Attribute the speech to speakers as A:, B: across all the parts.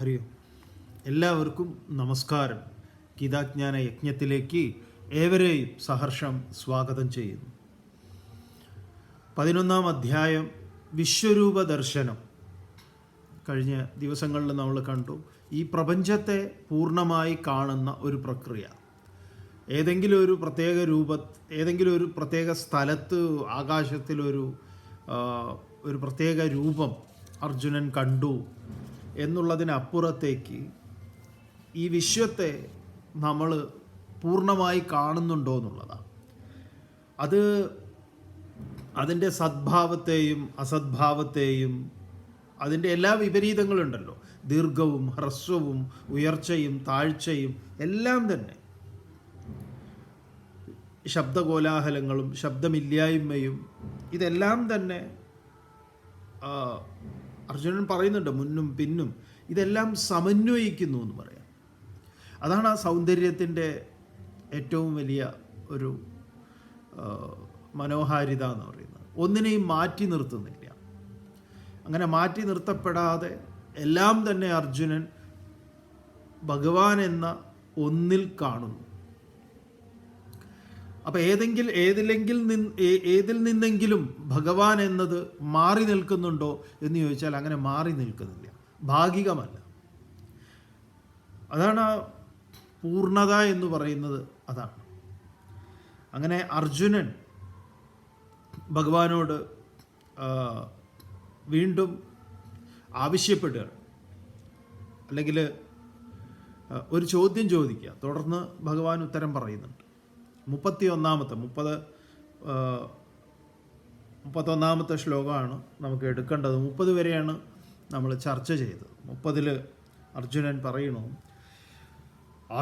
A: ഹരി ഓം. എല്ലാവർക്കും നമസ്കാരം. ഗീതാജ്ഞാന യജ്ഞത്തിലേക്ക് ഏവരെയും സഹർഷം സ്വാഗതം ചെയ്യുന്നു. 11-ാം അധ്യായം വിശ്വരൂപ ദർശനം. കഴിഞ്ഞ ദിവസങ്ങളിൽ നമ്മൾ കണ്ടു, ഈ പ്രപഞ്ചത്തെ പൂർണ്ണമായി കാണുന്ന ഒരു പ്രക്രിയ. ഏതെങ്കിലും ഒരു പ്രത്യേക ഏതെങ്കിലും ഒരു പ്രത്യേക സ്ഥലത്ത് ആകാശത്തിലൊരു പ്രത്യേക രൂപം അർജുനൻ കണ്ടു എന്നുള്ളതിനപ്പുറത്തേക്ക് ഈ വിശ്വത്തെ നമ്മൾ പൂർണ്ണമായി കാണുന്നുണ്ടോ എന്നുള്ളതാണ്. അതിൻ്റെ സദ്ഭാവത്തെയും അസദ്ഭാവത്തെയും അതിൻ്റെ എല്ലാ വിപരീതങ്ങളുണ്ടല്ലോ, ദീർഘവും ഹ്രസ്വവും ഉയർച്ചയും താഴ്ചയും എല്ലാം തന്നെ, ശബ്ദകോലാഹലങ്ങളും ശബ്ദമില്ലായ്മയും ഇതെല്ലാം തന്നെ അർജുനൻ പറയുന്നുണ്ട്. മുന്നും പിന്നും ഇതെല്ലാം സമന്വയിക്കുന്നു എന്ന് പറയാം. അതാണ് ആ സൗന്ദര്യത്തിൻ്റെ ഏറ്റവും വലിയ ഒരു മനോഹാരിത എന്ന് പറയുന്നത്. ഒന്നിനെയും മാറ്റി നിർത്തുന്നില്ല. അങ്ങനെ മാറ്റി നിർത്തപ്പെടാതെ എല്ലാം തന്നെ അർജുനൻ ഭഗവാൻ എന്ന ഒന്നിൽ കാണുന്നു. അപ്പം ഏതിൽ നിന്നെങ്കിലും ഭഗവാൻ എന്നത് മാറി നിൽക്കുന്നുണ്ടോ എന്ന് ചോദിച്ചാൽ അങ്ങനെ മാറി നിൽക്കുന്നില്ല, ഭാഗികമല്ല. അതാണ് പൂർണ്ണത എന്ന് പറയുന്നത്. അതാണ്. അങ്ങനെ അർജുനൻ ഭഗവാനോട് വീണ്ടും ആവശ്യപ്പെടുകയാണ്, അല്ലെങ്കിൽ ഒരു ചോദ്യം ചോദിക്കുക. തുടർന്ന് ഭഗവാൻ ഉത്തരം പറയുന്നുണ്ട്. 31-ാമത്തെ ശ്ലോകമാണ് നമുക്ക് എടുക്കേണ്ടത്. 30 വരെയാണ് നമ്മൾ ചർച്ച ചെയ്തത്. 30-ൽ അർജുനൻ പറയണു,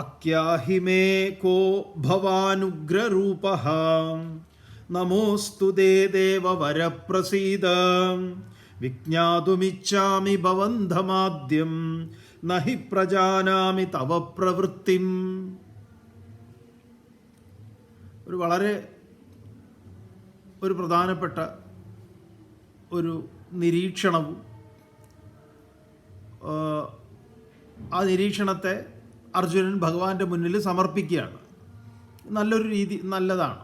A: ആഖ്യാഹിമേ കോ ഭവാനുഗ്രരൂപഃ നമോസ്തു തേ ദേവവരപ്രസീദ വിജ്ഞാതുമിച്ഛാമി ഭവന്തമാദ്യം നഹി പ്രജാനാമി തവ പ്രവൃത്തിം. ഒരു പ്രധാനപ്പെട്ട ഒരു നിരീക്ഷണവും ആ നിരീക്ഷണത്തെ അർജുനൻ ഭഗവാന്റെ മുന്നിൽ സമർപ്പിക്കുകയാണ്. നല്ലൊരു രീതി, നല്ലതാണ്.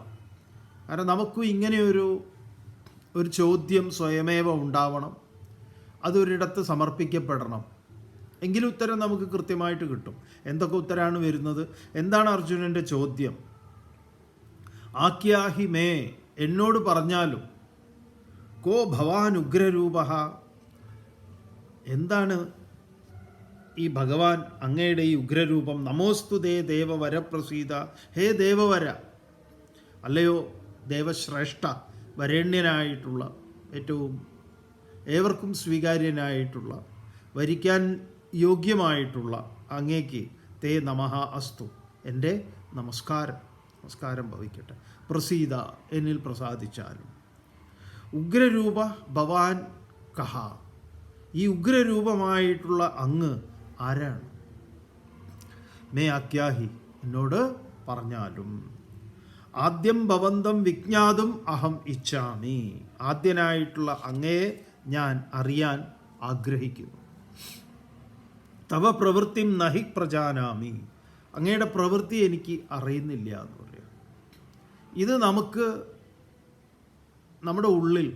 A: കാരണം നമുക്കും ഇങ്ങനെയൊരു ചോദ്യം സ്വയമേവ ഉണ്ടാവണം, അതൊരിടത്ത് സമർപ്പിക്കപ്പെടണം. എങ്കിലും ഉത്തരം നമുക്ക് കൃത്യമായിട്ട് കിട്ടും. എന്തൊക്കെ ഉത്തരമാണ് വരുന്നത്? എന്താണ് അർജുനൻ്റെ ചോദ്യം? ആഖ്യാഹി മേ, എന്നോട് പറഞ്ഞാലും, കോ ഭവാൻ ഉഗ്രരൂപഃ, എന്താണ് ഈ ഭഗവാൻ അങ്ങയുടെ ഈ ഉഗ്രരൂപം? നമോസ്തു ദേ ദേവവരപ്രസീദ, ഹേ ദേവവര, അല്ലയോ ദേവശ്രേഷ്ഠ, വരേണ്യനായിട്ടുള്ള, ഏറ്റവും ഏവർക്കും സ്വീകാര്യനായിട്ടുള്ള, വരിക്കാൻ യോഗ്യമായിട്ടുള്ള അങ്ങേക്ക് തേ നമഃ അസ്തു, എൻ്റെ നമസ്കാരം ഭവിക്കട്ടെ. പ്രസീദ, എന്നിൽ പ്രസാദിച്ചാലും. ഉഗ്രരൂപ ഭവാൻ കഹ, ഈ ഉഗ്രരൂപമായിട്ടുള്ള അങ്ങ് ആരാണ്? മേ ആഖ്യാഹി, എന്നോട് പറഞ്ഞാലും. ആദ്യം ഭവന്തം വിജ്ഞാതും അഹം ഇച്ഛാമി, ആദ്യനായിട്ടുള്ള അങ്ങയെ ഞാൻ അറിയാൻ ആഗ്രഹിക്കുന്നു. തവ പ്രവൃത്തിം നഹി പ്രജാനാമി, അങ്ങയുടെ പ്രവൃത്തി എനിക്ക് അറിയുന്നില്ല എന്ന് പറയാം. ഇത് നമുക്ക് നമ്മുടെ ഉള്ളിൽ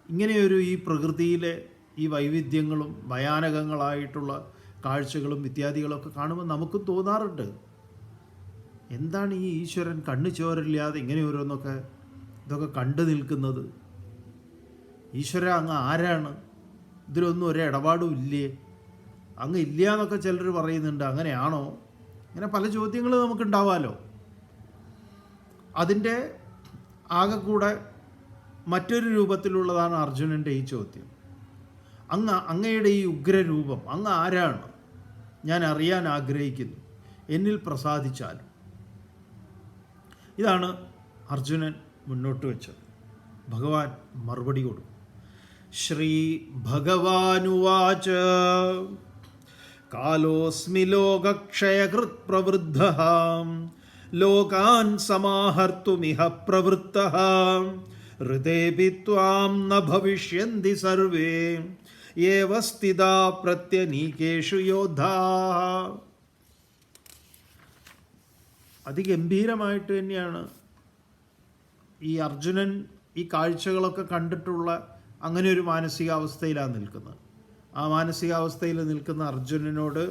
A: ഇങ്ങനെയൊരു ഈ പ്രകൃതിയിലെ ഈ വൈവിധ്യങ്ങളും ഭയാനകങ്ങളായിട്ടുള്ള കാഴ്ചകളും ഇത്യാദികളൊക്കെ കാണുമ്പോൾ നമുക്കും തോന്നാറുണ്ട്, എന്താണ് ഈ ഈശ്വരൻ കണ്ണു ചോരില്ലാതെ ഇങ്ങനെ ഇതൊക്കെ കണ്ടു നിൽക്കുന്നത്? ഈശ്വര, അങ്ങ് ആരാണ്? ഇതിലൊന്നും ഒരു ഇടപാടും ഇല്ലേ? അങ്ങ് ഇല്ല എന്നൊക്കെ ചിലർ പറയുന്നുണ്ട്. അങ്ങനെയാണോ? ഇങ്ങനെ പല ചോദ്യങ്ങൾ നമുക്കുണ്ടാവാമല്ലോ. അതിൻ്റെ ആകെക്കൂടെ മറ്റൊരു രൂപത്തിലുള്ളതാണ് അർജുനൻ്റെ ഈ ചോദ്യം. അങ്ങയുടെ ഈ ഉഗ്രരൂപം അങ്ങ് ആരാണ്? ഞാൻ അറിയാൻ ആഗ്രഹിക്കുന്നു, എന്നിൽ പ്രസാദിച്ചാലും. ഇതാണ് അർജുനൻ മുന്നോട്ട് വെച്ചത്. ഭഗവാൻ മറുപടി കൊടുക്കും. ശ്രീ ഭഗവാനുവാച കാലോസ്മി ലോകക്ഷയകൃത് പ്രവൃദ്ധഃ ലോകാൻ സമാഹർത്തുമിഹ പ്രവൃത്തഃ ഹൃദേപി ത്വാം ന ഭവിഷ്യന്തി സർവേ ഏവ സ്ഥിതാ പ്രത്യനീകേഷു യോദ്ധാ. അതിഗംഭീരമായിട്ട് തന്നെയാണ് ഈ അർജുനൻ ഈ കാഴ്ചകളൊക്കെ കണ്ടിട്ടുള്ള അങ്ങനെ ഒരു മാനസികാവസ്ഥയിലാണ് നിൽക്കുന്നത്. ആ മാനസികാവസ്ഥയിൽ നിൽക്കുന്ന അർജുനനോട്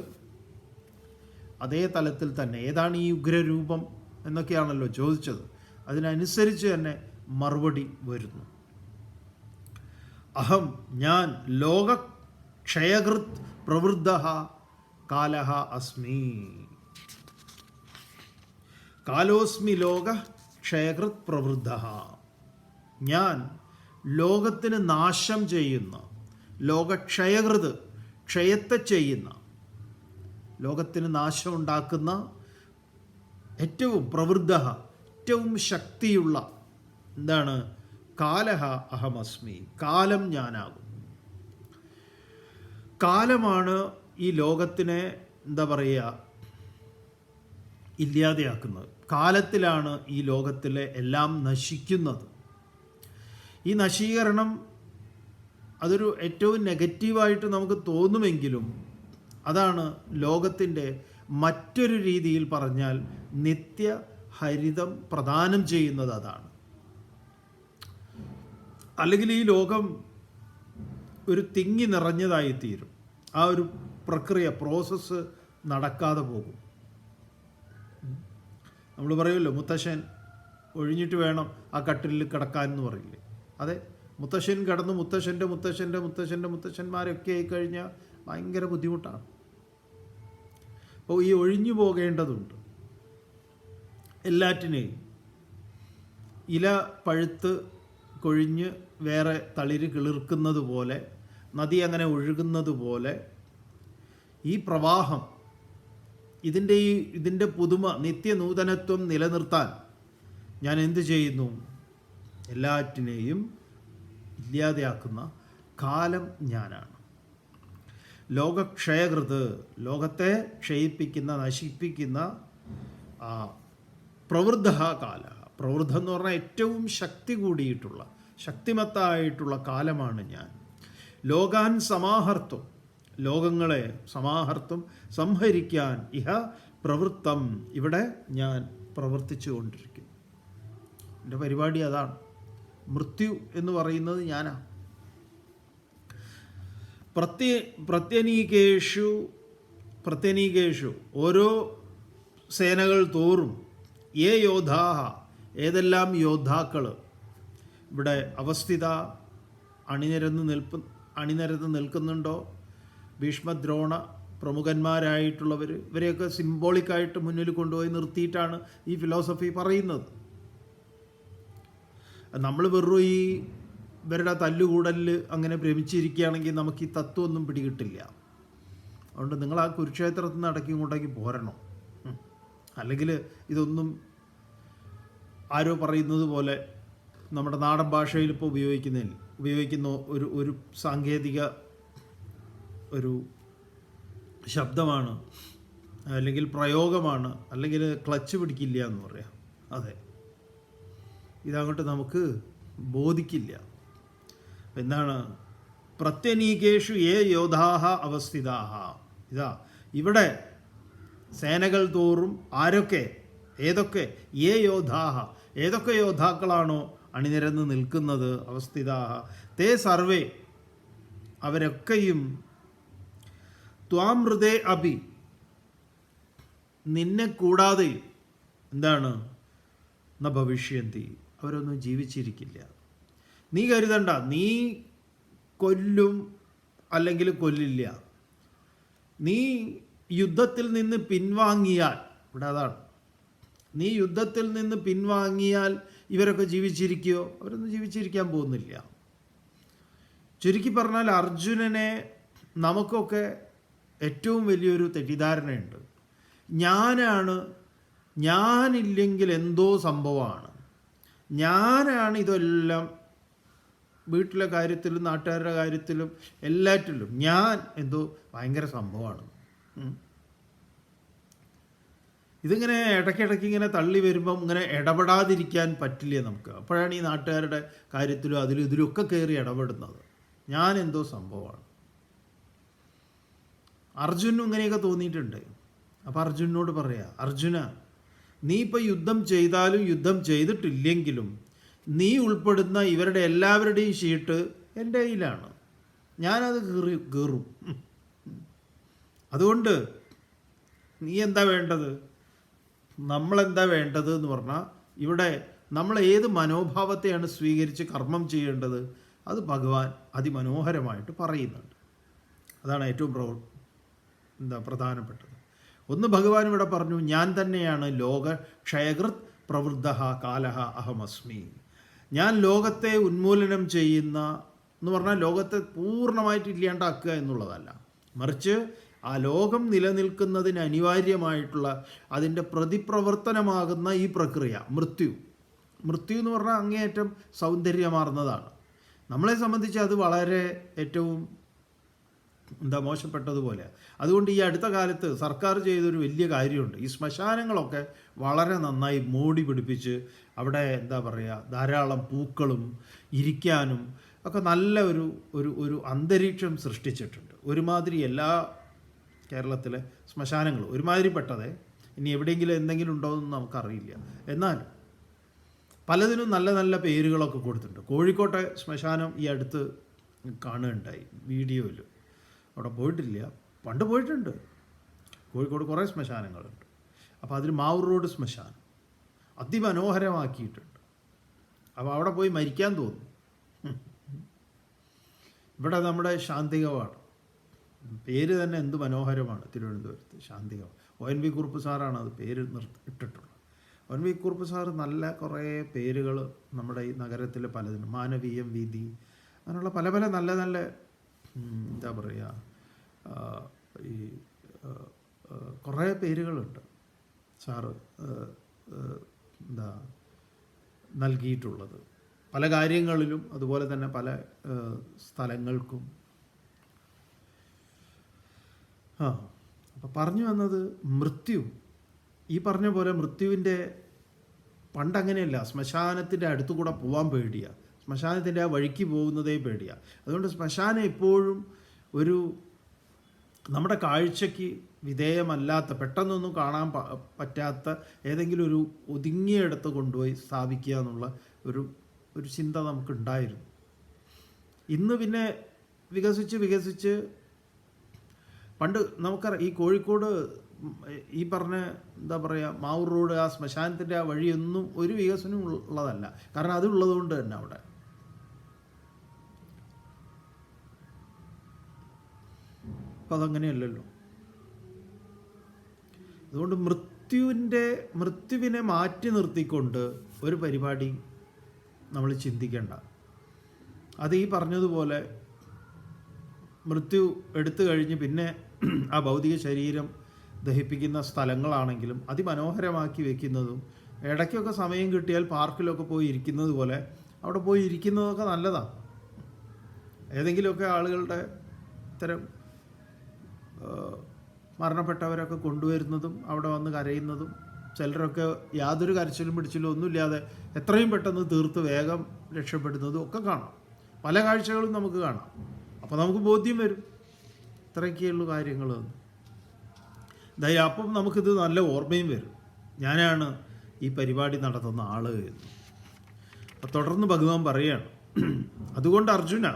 A: അതേ തലത്തിൽ തന്നെ ഏതാണ് ഈ ഉഗ്രരൂപം എന്നൊക്കെയാണല്ലോ ചോദിച്ചത്, അതിനനുസരിച്ച് തന്നെ മറുപടി വരുന്നു. അഹം ഞാൻ ലോകക്ഷയകൃത് പ്രവൃദ്ധഃ കാലഃ അസ്മി. കാലോസ്മി ലോക ക്ഷയകൃത് പ്രവൃദ്ധഃ. ഞാൻ ലോകത്തിന് നാശം ചെയ്യുന്ന, ലോകക്ഷയകൃത് ക്ഷയത്തെ ചെയ്യുന്ന, ലോകത്തിന് നാശമുണ്ടാക്കുന്ന ഏറ്റവും പ്രവൃദ്ധഃ ഏറ്റവും ശക്തിയുള്ള എന്താണ്? കാലഃ അഹമസ്മി. കാലം ഞാനാകും. കാലമാണ് ഈ ലോകത്തിനെ എന്താ പറയുക ഇല്ലാതെയാക്കുന്നത്. കാലത്തിലാണ് ഈ ലോകത്തിലെ എല്ലാം നശിക്കുന്നത്. ഈ നശീകരണം അതൊരു ഏറ്റവും നെഗറ്റീവായിട്ട് നമുക്ക് തോന്നുമെങ്കിലും അതാണ് ലോകത്തിൻ്റെ മറ്റൊരു രീതിയിൽ പറഞ്ഞാൽ നിത്യഹരിതം പ്രദാനം ചെയ്യുന്നത് അതാണ്. അല്ലെങ്കിൽ ഈ ലോകം ഒരു തിങ്ങി നിറഞ്ഞതായിത്തീരും. ആ ഒരു പ്രക്രിയ പ്രോസസ്സ് നടക്കാതെ പോകും. നമ്മൾ പറയുമല്ലോ മുത്തശ്ശൻ ഒഴിഞ്ഞിട്ട് വേണം ആ കട്ടിലിൽ കിടക്കാൻ എന്ന് പറയില്ലേ. അതെ, മുത്തശ്ശൻ കിടന്ന് മുത്തശ്ശൻ്റെ മുത്തശ്ശൻ്റെ മുത്തശ്ശൻ്റെ മുത്തശ്ശന്മാരൊക്കെ ആയിക്കഴിഞ്ഞാൽ ഭയങ്കര ബുദ്ധിമുട്ടാണ്. അപ്പോൾ ഈ ഒഴിഞ്ഞു പോകേണ്ടതുണ്ട് എല്ലാറ്റിനെയും. ഇല പഴുത്ത് കൊഴിഞ്ഞ് വേറെ തളിര് കിളിർക്കുന്നത് പോലെ, നദി അങ്ങനെ ഒഴുകുന്നത് പോലെ ഈ പ്രവാഹം ഇതിൻ്റെ പുതുമ നിത്യനൂതനത്വം നിലനിർത്താൻ ഞാൻ എന്ത് ചെയ്യുന്നു? എല്ലാറ്റിനെയും ഇല്ലാതെയാക്കുന്ന കാലം ഞാനാണ്. ലോകക്ഷയകൃത് ലോകത്തെ ക്ഷയിപ്പിക്കുന്ന, നശിപ്പിക്കുന്ന പ്രവൃദ്ധഃ കാല. പ്രവൃദ്ധം എന്ന് പറഞ്ഞാൽ ഏറ്റവും ശക്തി കൂടിയിട്ടുള്ള, ശക്തിമത്തായിട്ടുള്ള കാലമാണ് ഞാൻ. ലോകാൻ സമാഹർത്തും ലോകങ്ങളെ സമാഹർത്തും സംഹരിക്കാൻ ഇഹ പ്രവൃത്തം ഇവിടെ ഞാൻ പ്രവർത്തിച്ചു കൊണ്ടിരിക്കുന്നു. എൻ്റെ പരിപാടി അതാണ്. മൃത്യു എന്ന് പറയുന്നത് ഞാനാണ്. പ്രത്യനീകേഷു ഓരോ സേനകൾ തോറും ഏ യോദ്ധാഹ ഏതെല്ലാം യോദ്ധാക്കൾ ഇവിടെ അവസ്ഥിത അണിനിരന്ന് നിൽക്കുന്നുണ്ടോ, ഭീഷ്മദ്രോണ പ്രമുഖന്മാരായിട്ടുള്ളവർ, ഇവരെയൊക്കെ സിംബോളിക്കായിട്ട് മുന്നിൽ കൊണ്ടുപോയി നിർത്തിയിട്ടാണ് ഈ ഫിലോസഫി പറയുന്നത്. നമ്മൾ വെറും ഈ ഇവരുടെ തല്ലുകൂടലിൽ അങ്ങനെ ഭ്രമിച്ചിരിക്കുകയാണെങ്കിൽ നമുക്ക് ഈ തത്വമൊന്നും പിടികിട്ടില്ല. അതുകൊണ്ട് നിങ്ങൾ ആ കുരുക്ഷേത്രത്തിൽ നിന്ന് അടക്കി ഇങ്ങോട്ടേക്ക് പോരണം. അല്ലെങ്കിൽ ഇതൊന്നും ആരോ പറയുന്നത് പോലെ നമ്മുടെ നാടൻ ഭാഷയിൽ ഇപ്പോൾ ഉപയോഗിക്കുന്ന ഒരു സാങ്കേതിക ഒരു ശബ്ദമാണ്, അല്ലെങ്കിൽ പ്രയോഗമാണ്, അല്ലെങ്കിൽ ക്ലച്ച് പിടിക്കില്ല എന്ന് പറയാം. അതെ, ഇതങ്ങോട്ട് നമുക്ക് ബോധിക്കില്ല. എന്താണ്? പ്രത്യനീകേഷു ഏ യോദ്ധാഹ അവസ്ഥിതാഹ. ഇതാ ഇവിടെ സേനകൾ തോറും ആരൊക്കെ, ഏതൊക്കെ, ഏ യോദ്ധാഹ ഏതൊക്കെ യോദ്ധാക്കളാണോ അണിനിരന്ന് നിൽക്കുന്നത്, അവസ്ഥിതാഹ തേ സർവേ അവരൊക്കെയും ത്വാം ഹൃദേ അഭി നിന്നെ കൂടാതെയും എന്താണ് ന ഭവിഷ്യന്തി അവരൊന്നും ജീവിച്ചിരിക്കില്ല. നീ കരുതണ്ട നീ കൊല്ലും അല്ലെങ്കിൽ കൊല്ലില്ല. നീ യുദ്ധത്തിൽ നിന്ന് പിൻവാങ്ങിയാൽ, ഇവിടെ അതാണ്, നീ യുദ്ധത്തിൽ നിന്ന് പിൻവാങ്ങിയാൽ ഇവരൊക്കെ ജീവിച്ചിരിക്കുകയോ? അവരൊന്നും ജീവിച്ചിരിക്കാൻ പോകുന്നില്ല. ചുരുക്കി പറഞ്ഞാൽ അർജുനനെ നമുക്കൊക്കെ ഏറ്റവും വലിയൊരു തെറ്റിദ്ധാരണയുണ്ട്. ഞാനില്ലെങ്കിൽ എന്തോ സംഭവമാണ്, ഞാനാണ് ഇതെല്ലാം, വീട്ടിലെ കാര്യത്തിലും നാട്ടുകാരുടെ കാര്യത്തിലും എല്ലാറ്റിലും ഞാൻ എന്തോ ഭയങ്കര സംഭവമാണ്. ഇതിങ്ങനെ ഇടയ്ക്കിടയ്ക്ക് ഇങ്ങനെ തള്ളി വരുമ്പം ഇങ്ങനെ ഇടപെടാതിരിക്കാൻ പറ്റില്ല നമുക്ക്. അപ്പോഴാണ് ഈ നാട്ടുകാരുടെ കാര്യത്തിലും അതിലും ഇതിലൊക്കെ കയറി ഇടപെടുന്നത്. ഞാൻ എന്തോ സംഭവമാണ്. അർജുനും ഇങ്ങനെയൊക്കെ തോന്നിയിട്ടുണ്ട്. അപ്പോൾ അർജുനോട് പറയാ, അർജുന, നീ ഇപ്പോൾ യുദ്ധം ചെയ്താലും യുദ്ധം ചെയ്തിട്ടില്ലെങ്കിലും നീ ഉൾപ്പെടുന്ന ഇവരുടെ എല്ലാവരുടെയും ഷീട്ട് എൻ്റെ കയ്യിലാണ്, ഞാനത് കീറും. അതുകൊണ്ട് നീ എന്താ വേണ്ടത്, നമ്മളെന്താ വേണ്ടത് എന്ന് പറഞ്ഞാൽ, ഇവിടെ നമ്മൾ ഏത് മനോഭാവത്തെയാണ് സ്വീകരിച്ച് കർമ്മം ചെയ്യേണ്ടത് അത് ഭഗവാൻ അതിമനോഹരമായിട്ട് പറയുന്നുണ്ട്. അതാണ് ഏറ്റവും പ്രധാനപ്പെട്ടത്. ഒന്ന്, ഭഗവാൻ ഇവിടെ പറഞ്ഞു, ഞാൻ തന്നെയാണ് ലോക ക്ഷയകൃത് പ്രവൃദ്ധ കാലഹ അഹമസ്മി. ഞാൻ ലോകത്തെ ഉന്മൂലനം ചെയ്യുന്ന എന്ന് പറഞ്ഞാൽ ലോകത്തെ പൂർണ്ണമായിട്ട് ഇല്ലാണ്ടാക്കുക എന്നുള്ളതല്ല, മറിച്ച് ആ ലോകം നിലനിൽക്കുന്നതിന് അനിവാര്യമായിട്ടുള്ള അതിൻ്റെ പ്രതിപ്രവർത്തനമാകുന്ന ഈ പ്രക്രിയ മൃത്യു എന്ന് പറഞ്ഞാൽ അങ്ങേയറ്റം സൗന്ദര്യമാർന്നതാണ്. നമ്മളെ സംബന്ധിച്ച് അത് വളരെ ഏറ്റവും മോശപ്പെട്ടതുപോലെ. അതുകൊണ്ട് ഈ അടുത്ത കാലത്ത് സർക്കാർ ചെയ്തൊരു വലിയ കാര്യമുണ്ട്. ഈ ശ്മശാനങ്ങളൊക്കെ വളരെ നന്നായി മോടി പിടിപ്പിച്ച് അവിടെ ധാരാളം പൂക്കളും ഇരിക്കാനും ഒക്കെ നല്ല ഒരു അന്തരീക്ഷം സൃഷ്ടിച്ചിട്ടുണ്ട്. ഒരുമാതിരി എല്ലാ കേരളത്തിലെ ശ്മശാനങ്ങളും ഒരുമാതിരിപ്പെട്ടതേ, ഇനി എവിടെയെങ്കിലും എന്തെങ്കിലും ഉണ്ടോ എന്ന് നമുക്കറിയില്ല. എന്നാലും പലതിനും നല്ല നല്ല പേരുകളൊക്കെ കൊടുത്തിട്ടുണ്ട്. കോഴിക്കോട്ടെ ശ്മശാനം ഈ അടുത്ത് കാണുകയുണ്ടായി വീഡിയോയിൽ. അവിടെ പോയിട്ടില്ല, പണ്ട് പോയിട്ടുണ്ട്. കോഴിക്കോട് കുറേ ശ്മശാനങ്ങളുണ്ട്. അപ്പോൾ അതിൽ മാവൂർ റോഡ് ശ്മശാനം അതിമനോഹരമാക്കിയിട്ടുണ്ട്. അപ്പോൾ അവിടെ പോയി മരിക്കാൻ തോന്നും. ഇവിടെ നമ്മുടെ ശാന്തികവാണ്, പേര് തന്നെ എന്ത് മനോഹരമാണ്. തിരുവനന്തപുരത്ത് ശാന്തികവ. ONV കുറുപ്പ് സാറാണ് അത് പേര് ഇട്ടിട്ടുള്ളത്. ONV കുറുപ്പ് സാറ് നല്ല കുറേ പേരുകൾ നമ്മുടെ ഈ നഗരത്തിലെ പലതിനും, മാനവീയം വീതി, അങ്ങനെയുള്ള പല പല നല്ല നല്ല ഈ കുറേ പേരുകളുണ്ട് സാറ് നൽകിയിട്ടുള്ളത് പല കാര്യങ്ങളിലും, അതുപോലെ തന്നെ പല സ്ഥലങ്ങൾക്കും. അപ്പോൾ പറഞ്ഞു വന്നത്, മൃത്യു ഈ പറഞ്ഞ പോലെ മൃത്യുവിൻ്റെ പണ്ടങ്ങനെയല്ല, ശ്മശാനത്തിൻ്റെ അടുത്തു കൂടെ പോകാൻ പേടിയാണ്, ശ്മശാനത്തിൻ്റെ ആ വഴിക്ക് പോകുന്നതേ പേടിയാണ്. അതുകൊണ്ട് ശ്മശാനം എപ്പോഴും ഒരു നമ്മുടെ കാഴ്ചയ്ക്ക് വിധേയമല്ലാത്ത, പെട്ടെന്നൊന്നും കാണാൻ പറ്റാത്ത ഏതെങ്കിലും ഒരു ഒതുങ്ങിയിടത്ത് കൊണ്ടുപോയി സ്ഥാപിക്കുക എന്നുള്ള ഒരു ചിന്ത നമുക്കുണ്ടായിരുന്നു. ഇന്ന് പിന്നെ വികസിച്ച് പണ്ട് നമുക്കറിയാം, ഈ കോഴിക്കോട് ഈ പറഞ്ഞ മാവൂർ റോഡ്, ആ ശ്മശാനത്തിൻ്റെ ആ വഴിയൊന്നും ഒരു വികസനവും ഉള്ളതല്ല. കാരണം അതുള്ളത് കൊണ്ട് തന്നെ അവിടെ അപ്പം അതങ്ങനെയല്ലല്ലോ. അതുകൊണ്ട് മൃത്യുവിനെ മാറ്റി നിർത്തിക്കൊണ്ട് ഒരു പരിപാടി നമ്മൾ ചിന്തിക്കേണ്ട. അത് ഈ പറഞ്ഞതുപോലെ മൃത്യു എടുത്തു കഴിഞ്ഞ് പിന്നെ ആ ഭൗതിക ശരീരം ദഹിപ്പിക്കുന്ന സ്ഥലങ്ങളാണെങ്കിലും അതിമനോഹരമാക്കി വെക്കുന്നതും, ഇടയ്ക്കൊക്കെ സമയം കിട്ടിയാൽ പാർക്കിലൊക്കെ പോയി ഇരിക്കുന്നത് പോലെ അവിടെ പോയി ഇരിക്കുന്നതൊക്കെ നല്ലതാണ്. ഏതെങ്കിലുമൊക്കെ ആളുകളുടെ ഇത്തരം മരണപ്പെട്ടവരൊക്കെ കൊണ്ടുവരുന്നതും അവിടെ വന്ന് കരയുന്നതും, ചിലരൊക്കെ യാതൊരു കരച്ചിലും പിടിച്ചിലും ഒന്നുമില്ലാതെ എത്രയും പെട്ടെന്ന് തീർത്ത് വേഗം രക്ഷപ്പെടുന്നതും ഒക്കെ കാണാം. പല കാഴ്ചകളും നമുക്ക് കാണാം. അപ്പോൾ നമുക്ക് ബോധ്യം വരും ഇത്രയൊക്കെയുള്ള കാര്യങ്ങൾ. അപ്പം നമുക്കിത് നല്ല ഓർമ്മയും വരും, ഞാനാണ് ഈ പരിപാടി നടത്തുന്ന ആൾ എന്ന്. അപ്പം തുടർന്ന് ഭഗവാൻ പറയുകയാണ്, അതുകൊണ്ട് അർജുന,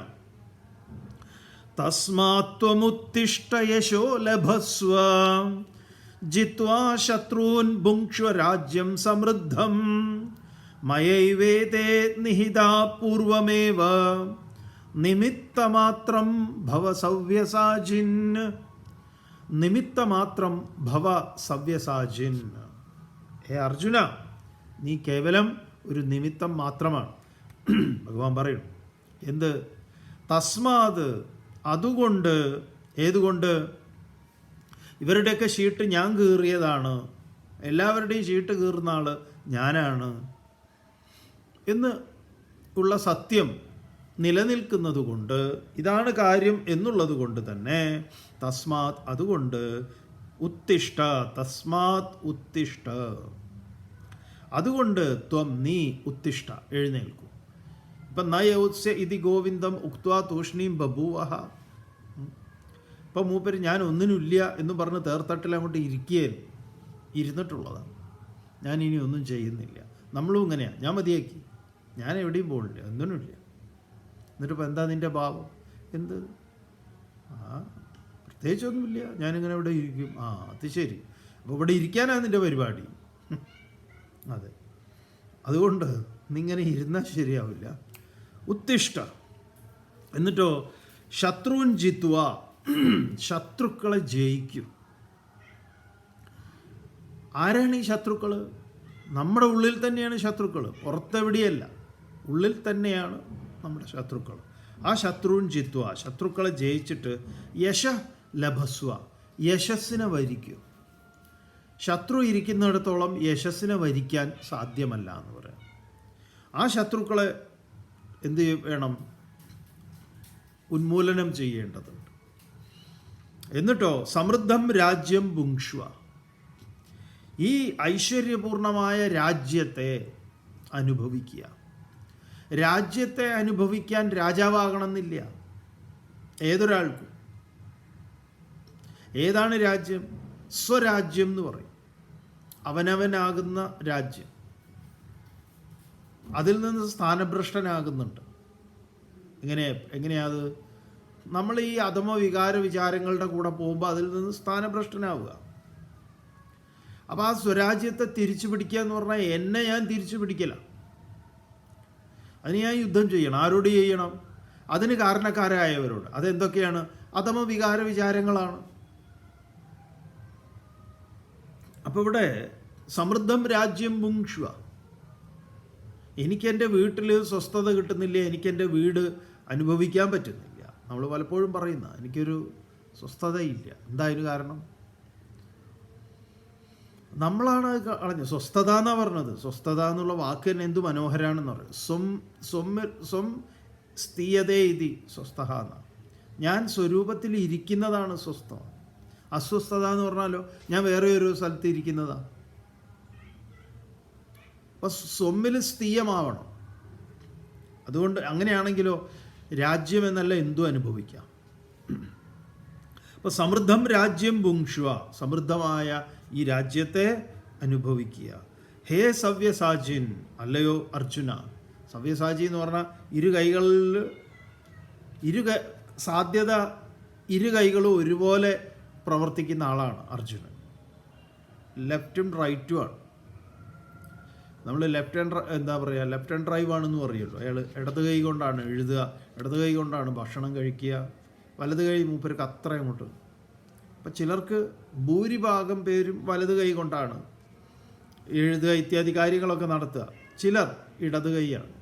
A: തസ്മാത്വമുത്തിഷ്ഠ യശോ ലഭസ്വ ജിത്വാ ശത്രൂൻ ഭുങ്ക്ഷ്വ രാജ്യം സമൃദ്ധം മയൈവേതേ നിഹിതാ പൂർവമേവ നിമിത്തമാത്രം ഭവ സവ്യസാജിൻ. നിമിത്തമാത്രം ഭവ സവ്യസാജിൻ. ഹേ അർജുന, നീ കേവലം ഒരു നിമിത്തം മാത്രമാണ്. ഭഗവാൻ പറയും എന്ത്? തസ്മാത്, അതുകൊണ്ട്. ഏതുകൊണ്ട്? ഇവരുടെയൊക്കെ ഷീട്ട് ഞാൻ കീറിയതാണ്, എല്ലാവരുടെയും ഷീട്ട് കീറുന്ന ആൾ ഞാനാണ് എന്ന് ഉള്ള സത്യം നിലനിൽക്കുന്നത് കൊണ്ട്, ഇതാണ് കാര്യം എന്നുള്ളത് കൊണ്ട് തന്നെ, തസ്മാത്, അതുകൊണ്ട്, ഉത്തിഷ്ഠ, തസ്മാത് ഉത്തിഷ്ഠ, അതുകൊണ്ട്, ത്വം, നീ, ഉത്തിഷ്ഠ, എഴുന്നേൽക്കൂ. ഇപ്പം നയോത്സ്യ ഇതി ഗോവിന്ദം ഉക്ത്വാ തൂഷ്ണീം ബഭൂവഹ. ഇപ്പം മൂപ്പര് ഞാൻ ഒന്നിനുമില്ല എന്ന് പറഞ്ഞ് തേർത്തട്ടിൽ അങ്ങോട്ട് ഇരിക്കുകയായിരുന്നു, ഇരുന്നിട്ടുള്ളതാണ്. ഞാൻ ഇനി ഒന്നും ചെയ്യുന്നില്ല. നമ്മളും ഇങ്ങനെയാണ്. ഞാൻ മതിയാക്കി, ഞാൻ എവിടെയും പോകുന്നില്ല, ഒന്നിനുമില്ല. എന്നിട്ടിപ്പോൾ എന്താ നിൻ്റെ ഭാവം? എന്ത്? പ്രത്യേകിച്ചൊന്നുമില്ല, ഞാനിങ്ങനെ ഇവിടെ ഇരിക്കും. അത് ശരി, അപ്പോൾ ഇവിടെ ഇരിക്കാനാണ് നിൻ്റെ പരിപാടി. അതെ, അതുകൊണ്ട് നിങ്ങനെ ഇരുന്നാൽ ശരിയാവില്ല. ഉത്തിഷ്ഠ. എന്നിട്ടോ ശത്രുൻ ജിത്വ, ശത്രുക്കളെ ജയിക്കും. ആരാണ് ഈ ശത്രുക്കൾ? നമ്മുടെ ഉള്ളിൽ തന്നെയാണ് ശത്രുക്കൾ, പുറത്തെവിടെയല്ല, ഉള്ളിൽ തന്നെയാണ് നമ്മുടെ ശത്രുക്കൾ. ആ ശത്രുൻ ജിത്വ, ശത്രുക്കളെ ജയിച്ചിട്ട് യശ ലഭസ്വ, യശസ്സിനെ വരിക്കും. ശത്രു ഇരിക്കുന്നിടത്തോളം യശസ്സിനെ വരിക്കാൻ സാധ്യമല്ല എന്ന് പറയാം. ആ ശത്രുക്കളെ എന്ത് വേണം? ഉന്മൂലനം ചെയ്യേണ്ടതുണ്ട്. എന്നിട്ടോ സമൃദ്ധം രാജ്യം ഭുങ്ക്ഷ്വ, ഈ ഐശ്വര്യപൂർണമായ രാജ്യത്തെ അനുഭവിക്കുക. രാജ്യത്തെ അനുഭവിക്കാൻ രാജാവാകണമെന്നില്ല ഏതൊരാൾക്കും. ഏതാണ് രാജ്യം? സ്വരാജ്യം എന്ന് പറയും, അവനവനാകുന്ന രാജ്യം. അതിൽ നിന്ന് സ്ഥാനഭ്രഷ്ടനാകുന്നുണ്ട്. എങ്ങനെയാത്? നമ്മൾ ഈ അധമ വികാര വിചാരങ്ങളുടെ കൂടെ പോകുമ്പോൾ അതിൽ നിന്ന് സ്ഥാനഭ്രഷ്ടനാവുക. അപ്പോൾ ആ സ്വരാജ്യത്തെ തിരിച്ചു പിടിക്കുക എന്ന് പറഞ്ഞാൽ എന്നെ ഞാൻ തിരിച്ചു പിടിക്കില്ല, അതിന് ഞാൻ യുദ്ധം ചെയ്യണം. ആരോട് ചെയ്യണം? അതിന് കാരണക്കാരായവരോട്. അതെന്തൊക്കെയാണ്? അധമ വികാര വിചാരങ്ങളാണ്. അപ്പോൾ ഇവിടെ സമൃദ്ധം രാജ്യം ഭുങ്ക്ഷ്വ, എനിക്കെൻ്റെ വീട്ടിൽ സ്വസ്ഥത കിട്ടുന്നില്ല, എനിക്കെൻ്റെ വീട് അനുഭവിക്കാൻ പറ്റുന്നില്ല. നമ്മൾ പലപ്പോഴും പറയുന്ന എനിക്കൊരു സ്വസ്ഥതയില്ല. എന്താ അതിന് കാരണം? നമ്മളാണ് കളഞ്ഞത്. സ്വസ്ഥത എന്നാണ് പറഞ്ഞത്. സ്വസ്ഥത എന്നുള്ള വാക്ക് തന്നെ എന്ത് മനോഹരാണെന്ന് പറയും. സ്വം സ്ഥീയതേ ഇതി സ്വസ്ഥ എന്നാണ്. ഞാൻ സ്വരൂപത്തിൽ ഇരിക്കുന്നതാണ് സ്വസ്ഥത. അസ്വസ്ഥത എന്ന് പറഞ്ഞാലോ ഞാൻ വേറെ ഒരു സ്ഥലത്ത് ഇരിക്കുന്നതാണ്. അപ്പം സ്വമ്മിൽ സ്ഥീയമാവണം. അതുകൊണ്ട് അങ്ങനെയാണെങ്കിലോ രാജ്യം എന്നല്ല എന്തും അനുഭവിക്കാം. അപ്പോൾ സമൃദ്ധം രാജ്യം ഭുങ്ക്ഷ്വ, സമൃദ്ധമായ ഈ രാജ്യത്തെ അനുഭവിക്കുക. ഹേ സവ്യസാചിൻ, അല്ലയോ അർജുന. സവ്യസാചി എന്ന് പറഞ്ഞാൽ ഇരു കൈകളിൽ സാധ്യത ഇരു കൈകളും ഒരുപോലെ പ്രവർത്തിക്കുന്ന ആളാണ് അർജുനൻ. ലെഫ്റ്റും റൈറ്റും ആണ്. നമ്മൾ ലെഫ്റ്റ് ഹാൻഡ് ഡ്രൈവ് ആണെന്ന് പറയുമല്ലോ. അയാൾ ഇടത് കൈ കൊണ്ടാണ് എഴുതുക, ഇടത് കൈ കൊണ്ടാണ് ഭക്ഷണം കഴിക്കുക, വലത് കൈ മൂപ്പർക്ക് അത്ര അങ്ങോട്ട്. അപ്പം ചിലർക്ക് ഭൂരിഭാഗം പേരും വലത് കൈ കൊണ്ടാണ് എഴുതുക ഇത്യാദി കാര്യങ്ങളൊക്കെ നടത്തുക. ചിലർ ഇടത് കൈയാണ്.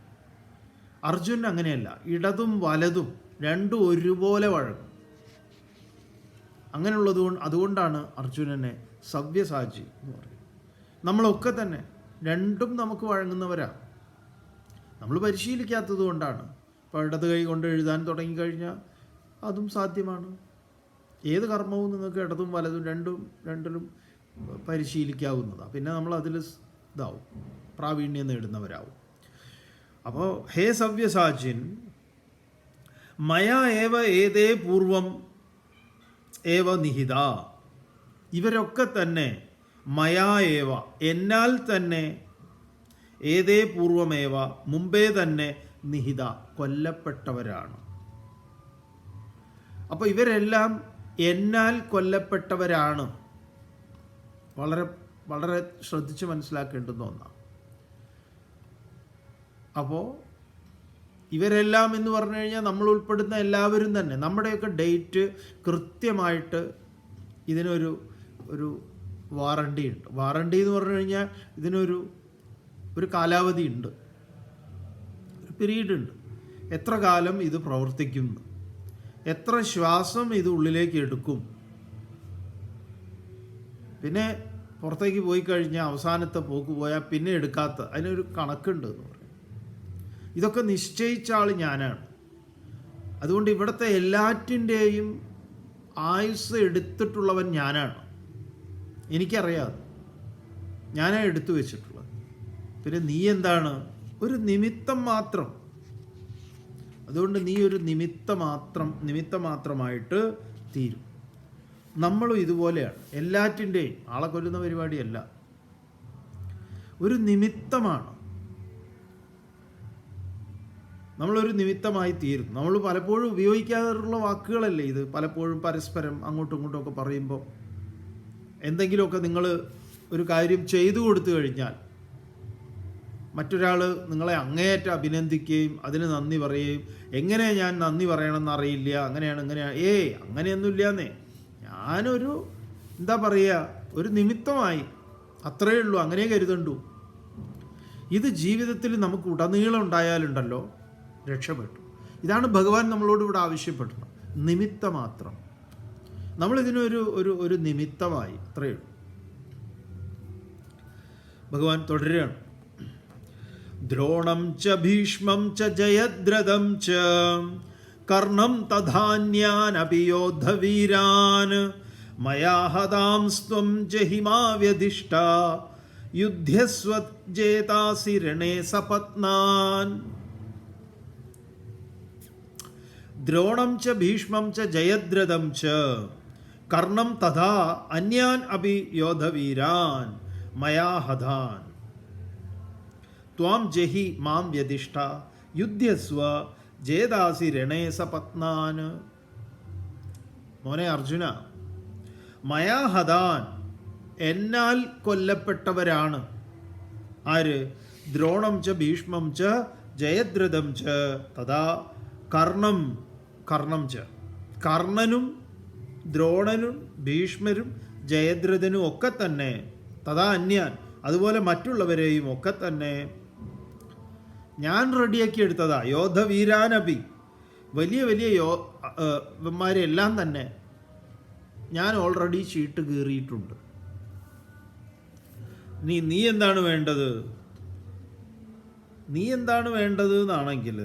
A: അർജുനൻ അങ്ങനെയല്ല, ഇടതും വലതും രണ്ടും ഒരുപോലെ വഴങ്ങും. അതുകൊണ്ടാണ് അർജുനനെ സവ്യസാചി എന്ന് പറയുന്നത്. നമ്മളൊക്കെ തന്നെ രണ്ടും നമുക്ക് വഴങ്ങുന്നവരാണ്. നമ്മൾ പരിശീലിക്കാത്തത് കൊണ്ടാണ്. ഇപ്പോൾ ഇടത് കൈ കൊണ്ട് എഴുതാൻ തുടങ്ങിക്കഴിഞ്ഞാൽ അതും സാധ്യമാണ്. ഏത് കർമ്മവും നിങ്ങൾക്ക് ഇടതും വലതും രണ്ടിലും പരിശീലിക്കാവുന്നതാണ്. പിന്നെ നമ്മൾ അതിൽ പ്രാവീണ്യം നേടുന്നവരാവും. അപ്പോൾ ഹേ സവ്യസാചിൻ മയാ ഏവ ഏതേ പൂർവം ഏവ നിഹിത, ഇവരൊക്കെ തന്നെ മയാ ഏവ എന്നാൽ തന്നെ, ഏതേ പൂർവമേവ മുമ്പേ തന്നെ നിഹിത കൊല്ലപ്പെട്ടവരാണ്. അപ്പോൾ ഇവരെല്ലാം എന്നാൽ കൊല്ലപ്പെട്ടവരാണ്. വളരെ വളരെ ശ്രദ്ധിച്ച് മനസ്സിലാക്കേണ്ടുന്ന ഒന്നാണ്. അപ്പോൾ ഇവരെല്ലാം എന്ന് പറഞ്ഞു കഴിഞ്ഞാൽ നമ്മൾ ഉൾപ്പെടുന്ന എല്ലാവരും തന്നെ നമ്മുടെയൊക്കെ ഡേറ്റ് കൃത്യമായിട്ട് ഇതിനൊരു വാറണ്ടി ഉണ്ട്. വാറണ്ടി എന്ന് പറഞ്ഞു കഴിഞ്ഞാൽ ഇതിനൊരു കാലാവധി ഉണ്ട്, ഒരു പീരീഡ് ഉണ്ട്. എത്ര കാലം ഇത് പ്രവർത്തിക്കും, എത്ര ശ്വാസം ഇത് ഉള്ളിലേക്ക് എടുക്കും, പിന്നെ പുറത്തേക്ക് പോയി കഴിഞ്ഞാൽ അവസാനത്തെ പോക്ക് പോയാൽ പിന്നെ എടുക്കാത്ത, അതിനൊരു കണക്കുണ്ട് എന്ന് പറയും. ഇതൊക്കെ നിശ്ചയിച്ച ആൾ ഞാനാണ്. അതുകൊണ്ട് ഇവിടുത്തെ എല്ലാറ്റിൻ്റെയും ആയുസ് എടുത്തിട്ടുള്ളവൻ ഞാനാണ്. എനിക്കറിയാതെ ഞാനാണ് എടുത്തു വെച്ചിട്ടുള്ളത്. പിന്നെ നീ എന്താണ്? ഒരു നിമിത്തം മാത്രം. അതുകൊണ്ട് നീ ഒരു നിമിത്തം മാത്രമായിട്ട് തീരും. നമ്മളും ഇതുപോലെയാണ്. എല്ലാറ്റിൻ്റെയും ആളെ കൊല്ലുന്ന പരിപാടിയല്ല, ഒരു നിമിത്തമാണ്. നമ്മളൊരു നിമിത്തമായി തീരും. നമ്മൾ പലപ്പോഴും ഉപയോഗിക്കാറുള്ള വാക്കുകളല്ലേ ഇത്. പലപ്പോഴും പരസ്പരം അങ്ങോട്ടും ഇങ്ങോട്ടും ഒക്കെ പറയുമ്പോൾ എന്തെങ്കിലുമൊക്കെ നിങ്ങൾ ഒരു കാര്യം ചെയ്തു കൊടുത്തു കഴിഞ്ഞാൽ മറ്റൊരാൾ നിങ്ങളെ അങ്ങേയറ്റം അഭിനന്ദിക്കുകയും അതിന് നന്ദി പറയുകയും, എങ്ങനെ ഞാൻ നന്ദി പറയണമെന്ന് അറിയില്ല, അങ്ങനെയാണ് ഇങ്ങനെയാണ്. അങ്ങനെയൊന്നുമില്ലാന്നേ, ഞാനൊരു എന്താ പറയുക, ഒരു നിമിത്തമായി, അത്രയേ ഉള്ളൂ, അങ്ങനെ കരുതണ്ടു. ഇത് ജീവിതത്തിൽ നമുക്ക് ഉടനീളം ഉണ്ടായാലുണ്ടല്ലോ രക്ഷപ്പെട്ടു. ഇതാണ് ഭഗവാൻ നമ്മളോട് ഇവിടെ ആവശ്യപ്പെടുന്നത്. നിമിത്തമാത്രം. നമ്മളിതിനൊരു ഒരു ഒരു നിമിത്തമായി, അത്രയേ ഉള്ളൂ. ഭഗവാൻ തുടരുകയാണ്. ദ്രോണം ച ഭീഷ്മം ച ജയദ്രഥം ച കർണം തഥാന്യാൻ അപി യോദ്ധവീരാൻ മയാ ഹതാംസ്ത്വം ജഹിമാ വ്യധിഷ്ഠ യുദ്ധ്യസ്വ ജേതാസി രണേ സപത്നാൻ. ദ്രോണം ച ഭീഷ്മം ച ജയദ്രഥം ച കർണം തഥാ അന്യാൻ അപി യോദ്ധവീരാൻ മയാ ഹതാൻ ത്വാം ജഹി മാം വ്യധിഷ്ഠ യുദ്ധ്യസ്വ ജേതാസി രണേ സപത്നാൻ. മോനെ അർജുന, മയാ ഹതാൻ, എന്നാൽ കൊല്ലപ്പെട്ടവരാണ്. ആര്? ദ്രോണം ച ഭീഷ്മം ച ജയദ്രഥം ച തഥാ കർണം ച. കർണനും ദ്രോണനും ഭീഷ്മരും ജയദ്രഥനും ഒക്കെ തന്നെ, തഥാ അന്യാൻ, അതുപോലെ മറ്റുള്ളവരെയും ഒക്കെ തന്നെ ഞാൻ റെഡിയാക്കി എടുത്തതാ. യോദ്ധവീരാനപി, വലിയ വലിയ മാരെല്ലാം തന്നെ ഞാൻ ഓൾറെഡി ചീട്ട് കീറിയിട്ടുണ്ട്. നീ എന്താണ് വേണ്ടത്? നീ എന്താണ് വേണ്ടത് എന്നാണെങ്കിൽ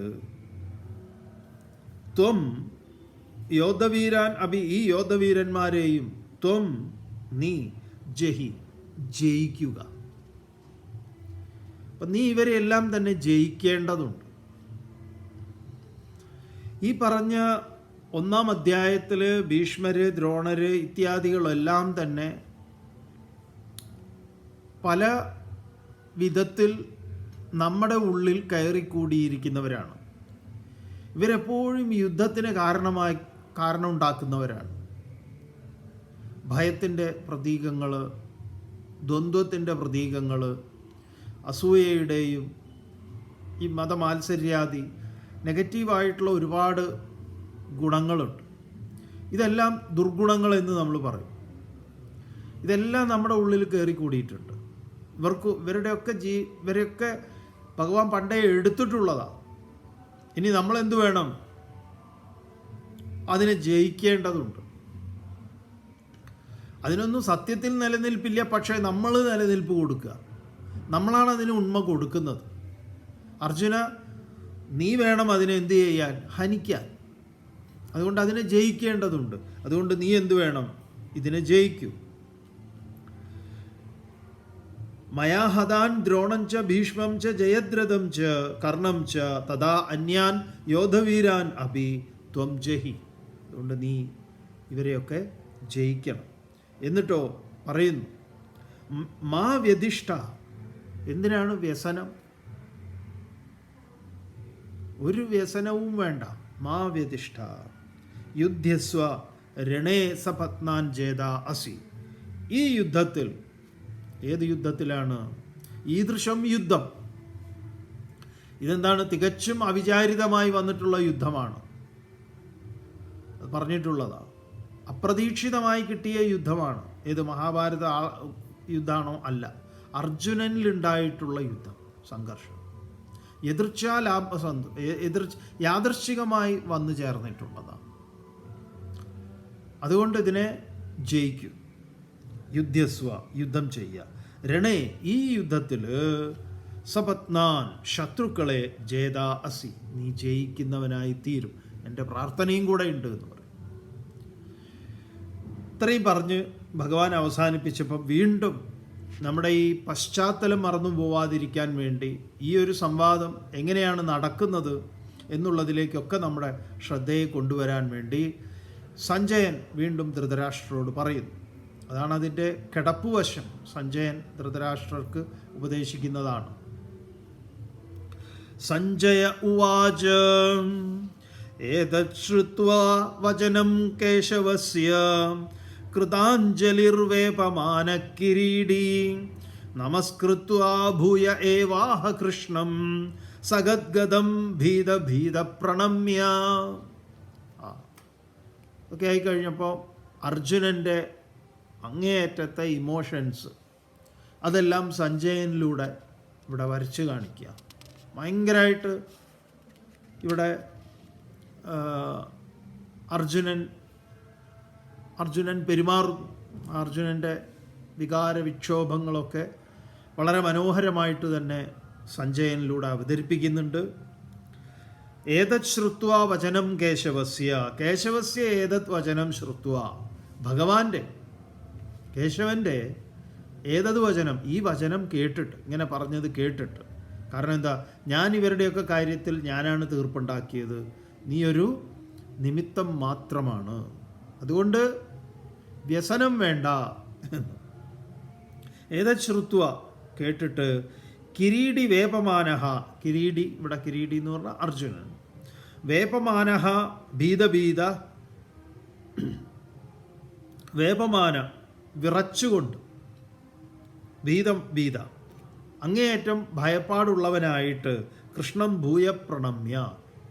A: ത്വം യോദ്ധവീരാൻ അഭി, ഈ യോദ്ധവീരന്മാരെയും ത്വം നീ ജഹി, ജയിക്കുക. അപ്പം നീ ഇവരെല്ലാം തന്നെ ജയിക്കേണ്ടതുണ്ട്. ഈ പറഞ്ഞ 1-ാം അധ്യായത്തിൽ ഭീഷ്മര്, ദ്രോണര് ഇത്യാദികളെല്ലാം തന്നെ പല വിധത്തിൽ നമ്മുടെ ഉള്ളിൽ കയറിക്കൂടിയിരിക്കുന്നവരാണ്. ഇവരെപ്പോഴും യുദ്ധത്തിന് കാരണം ഉണ്ടാക്കുന്നവരാണ്. ഭയത്തിൻ്റെ പ്രതീകങ്ങൾ, ദ്വന്ദ്വത്തിൻ്റെ പ്രതീകങ്ങൾ, അസൂയയുടെയും ഈ മതമാത്സര്യാദി നെഗറ്റീവായിട്ടുള്ള ഒരുപാട് ഗുണങ്ങളുണ്ട്. ഇതെല്ലാം ദുർഗുണങ്ങളെന്ന് നമ്മൾ പറയും. ഇതെല്ലാം നമ്മുടെ ഉള്ളിൽ കയറിക്കൂടിയിട്ടുണ്ട്. ഇവരെയൊക്കെ ഭഗവാൻ പണ്ടേ എടുത്തിട്ടുള്ളതാണ്. ഇനി നമ്മളെന്ത് വേണം? അതിനെ ജയിക്കേണ്ടതുണ്ട്. അതിനൊന്നും സത്യത്തിൽ നിലനിൽപ്പില്ല, പക്ഷേ നമ്മൾ നിലനിൽപ്പ് കൊടുക്കുക. നമ്മളാണ് അതിന് ഉണ്മ കൊടുക്കുന്നത്. അർജുന, നീ വേണം അതിനെ എന്ത് ചെയ്യാൻ? ഹനിക്കാൻ. അതുകൊണ്ട് അതിനെ ജയിക്കേണ്ടതുണ്ട്. അതുകൊണ്ട് നീ എന്ത് വേണം? ഇതിനെ ജയിക്കൂ. മയാ ഹതാൻ ദ്രോണം ച ഭീഷ്മം ച ജയദ്രഥം ച കർണം ച തഥാ അന്യാൻ യോദ്ധവീരാൻ അഭി ത്വം ജഹി. അതുകൊണ്ട് നീ ഇവരെയൊക്കെ ജയിക്കണം. എന്നിട്ടോ പറയുന്നു, മാ വ്യധിഷ്ഠ. എന്തിനാണ് വ്യസനം? ഒരു വ്യസനവും വേണ്ട. മാ വ്യധിഷ്ഠ യുദ്ധ്യസ്വ രണേ സപത്നാൻ ജേത അസി. ഈ യുദ്ധത്തിൽ, ഏത് യുദ്ധത്തിലാണ്? ഈദൃശം യുദ്ധം. ഇതെന്താണ്? തികച്ചും അവിചാരിതമായി വന്നിട്ടുള്ള യുദ്ധമാണ്. അത് പറഞ്ഞിട്ടുള്ളതാണ്. അപ്രതീക്ഷിതമായി കിട്ടിയ യുദ്ധമാണ്. ഏത് മഹാഭാരത യുദ്ധമാണോ? അല്ല, അർജുനനിലുണ്ടായിട്ടുള്ള യുദ്ധം, സംഘർഷം. യാദൃശ്ചികമായി വന്നു ചേർന്നിട്ടുള്ളതാണ്. അതുകൊണ്ട് ഇതിനെ ജയിക്കും. യുദ്ധ്യസ്വ, യുദ്ധം ചെയ്യുക. രണേ, ഈ യുദ്ധത്തിൽ സപത്നാൻ, ശത്രുക്കളെ ജേതാ അസി, നീ ജയിക്കുന്നവനായി തീരും. എൻ്റെ പ്രാർത്ഥനയും കൂടെ ഉണ്ട് എന്ന് പറയും. ഇത്രയും പറഞ്ഞ് ഭഗവാൻ അവസാനിപ്പിച്ചപ്പോൾ വീണ്ടും നമ്മുടെ ഈ പശ്ചാത്തലം മറന്നു പോവാതിരിക്കാൻ വേണ്ടി ഈ ഒരു സംവാദം എങ്ങനെയാണ് നടക്കുന്നത് എന്നുള്ളതിലേക്കൊക്കെ നമ്മുടെ ശ്രദ്ധയെ കൊണ്ടുവരാൻ വേണ്ടി സഞ്ജയൻ വീണ്ടും ധൃതരാഷ്ട്രരോട് പറയുന്നു. അതാണ് അതിൻ്റെ കിടപ്പുവശം. സഞ്ജയൻ ധൃതരാഷ്ട്രർക്ക് ഉപദേശിക്കുന്നതാണ്. സഞ്ജയ ഉവാച ഏതത് ശ്രുത്വാ വചനം കേശവസ്യ കൃതാഞ്ജലിർവേപമാന കിരീടീ നമസ്കൃത്വാ ഭൂയ ഏവാഹ കൃഷ്ണം സഗദ്ഗദം ഭീത ഭീത പ്രണമ്യ. ഒക്കെ ആയിക്കഴിഞ്ഞപ്പോൾ അർജുനൻ്റെ അങ്ങേയറ്റത്തെ ഇമോഷൻസ് അതെല്ലാം സഞ്ജയനിലൂടെ ഇവിടെ വരച്ച് കാണിക്കുക. ഭയങ്കരമായിട്ട് ഇവിടെ അർജുനൻ പെരുമാറും. അർജുനൻ്റെ വികാര വിക്ഷോഭങ്ങളൊക്കെ വളരെ മനോഹരമായിട്ട് തന്നെ സഞ്ജയനിലൂടെ അവതരിപ്പിക്കുന്നുണ്ട്. ഏതത് ശ്രുത്വാ വചനം കേശവസ്യ ഏതത് വചനം ശ്രുത്വാ, ഭഗവാന്റെ കേശവൻ്റെ ഏതത് വചനം, ഈ വചനം കേട്ടിട്ട്, ഇങ്ങനെ പറഞ്ഞത് കേട്ടിട്ട്. കാരണം എന്താ, ഞാൻ ഇവരുടെയൊക്കെ കാര്യത്തിൽ ഞാനാണ് തീർപ്പുണ്ടാക്കിയത്, നീ ഒരു നിമിത്തം മാത്രമാണ്, അതുകൊണ്ട് വ്യസനം വേണ്ട. ഏതത് ശ്രുത്വ കേട്ടിട്ട് കിരീടി വേപമാനഹ, കിരീടി ഇവിടെ കിരീടി എന്ന് പറഞ്ഞാൽ അർജുനൻ, വേപമാനഹ ഭീതഭീത, വേപമാന വിറച്ചുകൊണ്ട്, ഭീതം ഭീത അങ്ങേയറ്റം ഭയപ്പാടുള്ളവനായിട്ട് കൃഷ്ണം ഭൂയ പ്രണമ്യ,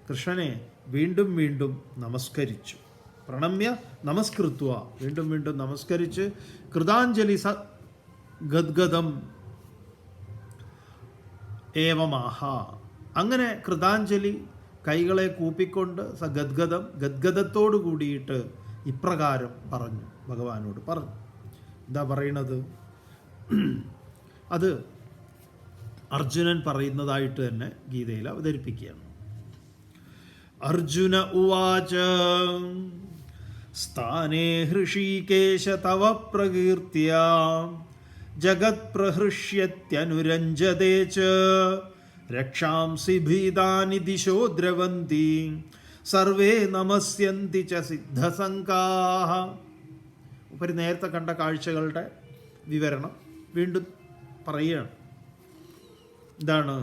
A: കൃഷ്ണനെ വീണ്ടും വീണ്ടും നമസ്കരിച്ചു. പ്രണമ്യ നമസ്കൃത്വ, വീണ്ടും വീണ്ടും നമസ്കരിച്ച് കൃതാഞ്ജലി സ ഗദ്ഗദം ഏവമാഹ, അങ്ങനെ കൃതാഞ്ജലി കൈകളെ കൂപ്പിക്കൊണ്ട് ഗദ്ഗദം, ഗദ്ഗദത്തോടു കൂടിയിട്ട് ഇപ്രകാരം പറഞ്ഞു, ഭഗവാനോട് പറഞ്ഞു. എന്താ പറയണത്? അത് അർജുനൻ പറയുന്നതായിട്ട് തന്നെ ഗീതയിൽ അവതരിപ്പിക്കുകയാണ്. അർജുന ഉവാച സ്ഥാനേ ഹൃഷീകേശ തവ പ്രകീർത്തിയ ജഗത് പ്രഹൃഷ്യത്യനുരഞ്ജതേ ച രക്ഷാംസി ഭീതാനി ദിശോ ദ്രവന്തി സർവേ നമസ്യന്തി ച സിദ്ധസംഘാഃ. ഉപരി നേരത്തെ കണ്ട കാഴ്ചകളുടെ വിവരണം വീണ്ടും പറയുകയാണ്. എന്താണ്?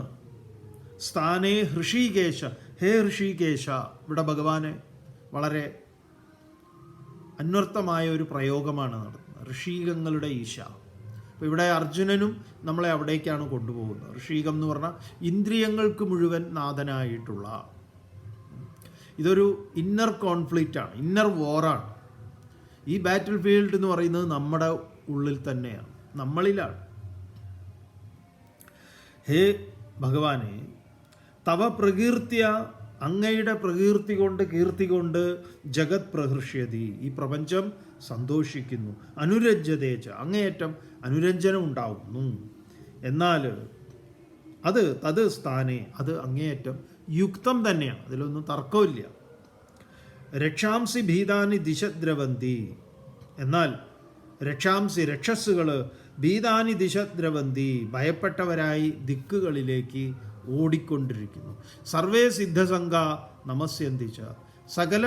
A: സ്ഥാനേ ഹൃഷീകേശ, ഹേ ഹൃഷീകേശ. ഇവിടെ ഭഗവാനെ വളരെ അന്വർത്ഥമായ ഒരു പ്രയോഗമാണ് നടത്തുന്നത്. ഋഷീകങ്ങളുടെ ഈശ. അപ്പോൾ ഇവിടെ അർജുനനും നമ്മളെ അവിടേക്കാണ് കൊണ്ടുപോകുന്നത്. ഋഷീകം എന്ന് പറഞ്ഞാൽ ഇന്ദ്രിയങ്ങൾക്ക് മുഴുവൻ നാഥനായിട്ടുള്ള, ഇതൊരു ഇന്നർ കോൺഫ്ലിക്റ്റാണ്, ഇന്നർ വാറാണ്. ഈ ബാറ്റിൽ ഫീൽഡ് എന്ന് പറയുന്നത് നമ്മുടെ ഉള്ളിൽ തന്നെയാണ്, നമ്മളിലാണ്. ഹേ ഭഗവാനെ, തവ പ്രകീർത്തിയ, അങ്ങയുടെ പ്രകീർത്തി കൊണ്ട്, കീർത്തി കൊണ്ട് ജഗത് പ്രഹൃഷ്യതി, ഈ പ്രപഞ്ചം സന്തോഷിക്കുന്നു. അനുരഞ്ജതേച്ച, അങ്ങേയറ്റം അനുരഞ്ജനം ഉണ്ടാവുന്നു. എന്നാൽ തത് സ്ഥാനെ, അത് അങ്ങേയറ്റം യുക്തം തന്നെയാണ്, അതിലൊന്നും തർക്കമില്ല. രക്ഷാംസി ഭീതാനി ദിശദ്രവന്തി, എന്നാൽ രക്ഷാംസി രക്ഷസ്സുകൾ ഭീതാനി ദിശദ്രവന്തി, ഭയപ്പെട്ടവരായി ദിക്കുകളിലേക്ക് ഓടിക്കൊണ്ടിരിക്കുന്നു. സർവേ സിദ്ധസംഘ നമസ്യന്തിച്ച, സകല